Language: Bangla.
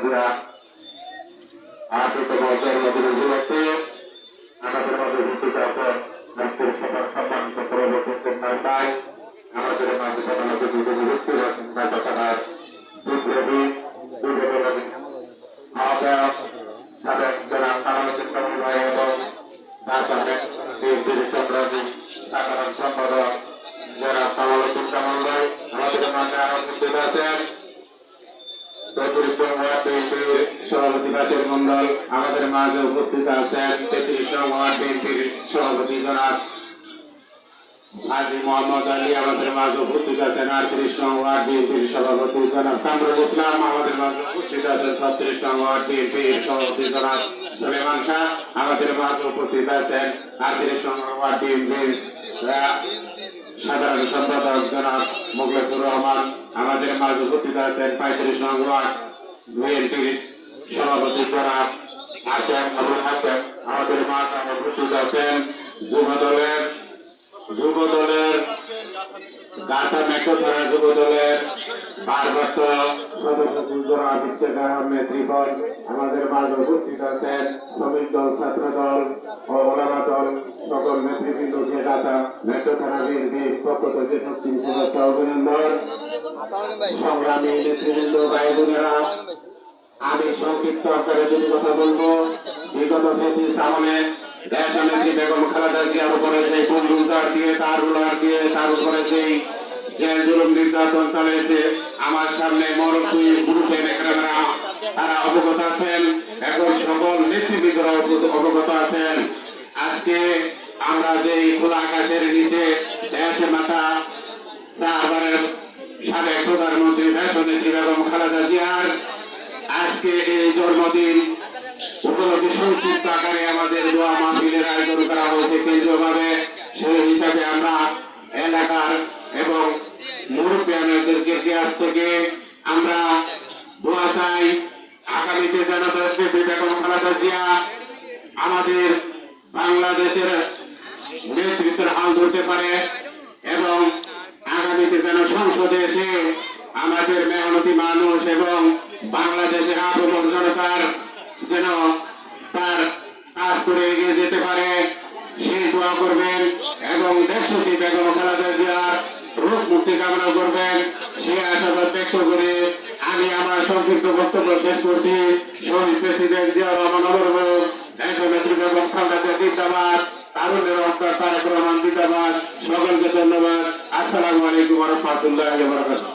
জিয়া আশিতম জন্মদিন উপলক্ষে আমাদের মাঝে উপস্থিত আছেন জাতীয় সভার সম্মানিত সভাপতি নান্দায় আমাদের মাঝে প্রধান অতিথি উপস্থিত আছেন ঢাকা থানার বিপ্লবী যুবদলের আহ্বায়ক সাবেক জেলা কামাল ভাই এবং ঢাকা বিএনপির সংগ্রামী সাধারণ সম্পাদক যারা কামাল ভাই আমাদের মাঝে আরো উপস্থিত আছেন সভাপতি বাসের মন্ডল আমাদের মাঝে উপস্থিত আছেন 33 নং ওয়ার্ড বিএনপির সভাপতি জনাব হাজী মোহাম্মদ আলী আমাদের মাঝে উপস্থিত আছেন 38 নং ওয়ার্ড বিএনপির সভাপতি জনাব কামরুল ইসলাম আমাদের মাঝে উপস্থিত আছেন 36 নং ওয়ার্ড বিএনপির সভাপতি জনাব সুলেমান শাহ আমাদের মাঝে উপস্থিত আছেন 38 নং ওয়ার্ড বিএনপির সাধারণ সম্পাদক জনাব মোখলেসুর রহমান আমাদের মাঝে উপস্থিত আছেন 35 নং ওয়ার্ড বিএনপির সভাপতি জনাব হাশেম আবুল হাশেম আমাদের মাঝে উপস্থিত আছেন যুবদলের গাছা মেট্রো থানা যুবদলের ভারপ্রাপ্ত সদস্য জনাব ইশতেক আহমেদ নেতৃত্বন আমাদের মাঝে উপস্থিত আছেন শ্রমিক দল ছাত্র দল ও ওলামা দল সকল নেতৃবৃন্দকে গাছা মেট্রো থানা বিএনপির পক্ষ থেকে মুক্তির শুভেচ্ছা অভিনন্দন। সংগ্রামী নেতৃবৃন্দ ভাই বোনেরা, আমি সংক্ষিপ্ত আকারে দুটি কথা বলবো। বিগত ফেসিস্ট আমলে দেশনেত্রী বেগম খালেদা জিয়ার উপরে যে গুন্ডুলদার দিয়ে তার উপরে যেই জেল জুলুম নির্যাতন চালিয়েছে আমার সামনে মরকুই গ্রুপের নেতারা তারা অবগত আছেন, এখন সকল নেতৃবৃন্দরা অবগত আছেন। আজকে আমরা যে খোলা আকাশের নিচে দেশের মাতা চারবারের সাবেক প্রধানমন্ত্রী দেশনেত্রী বেগম খালেদা জিয়ার আজকে এই জন্মদিন উপলক্ষে সংক্ষিপ্ত আকারে আমাদের দোয়া মাহফিলের আয়োজন করা হয়েছে কেন্দ্রীয়ভাবে। সেই হিসাবে আমরা এলাকার এবং মুরব্বীদেরকে আজ থেকে আমরা দোয়া চাই, আগামীতে যেন বেগম খালেদা জিয়া আমাদের বাংলাদেশের নেতৃত্বের হাল ধরতে পারে এবং আগামীতে যেন সংসদে এসে আমাদের মেহনতি মানুষ এবং বাংলাদেশের আপামর জনতার যেন তার কাজ করে এগিয়ে যেতে পারে সেই দোয়া করবেন এবং দেশটি বেগম খালেদা জিয়ার রোগ মুক্তি কামনা করবেন সে আশাবাদ ব্যক্ত করে আমি আমার সংক্ষিপ্ত বক্তব্য শেষ করছি। শহীদ প্রেসিডেন্ট জিয়াউর রহমান অমর দেশনেত্রী বেগম খালেদা জিন্দাবাদ, তারুণের অন্তর তারেক রহমান জিন্দাবাদ। সকলকে ধন্যবাদ। আসসালামু আলাইকুম ওয়া রাহমাতুল্লাহি ওয়া বারাকাতুহু।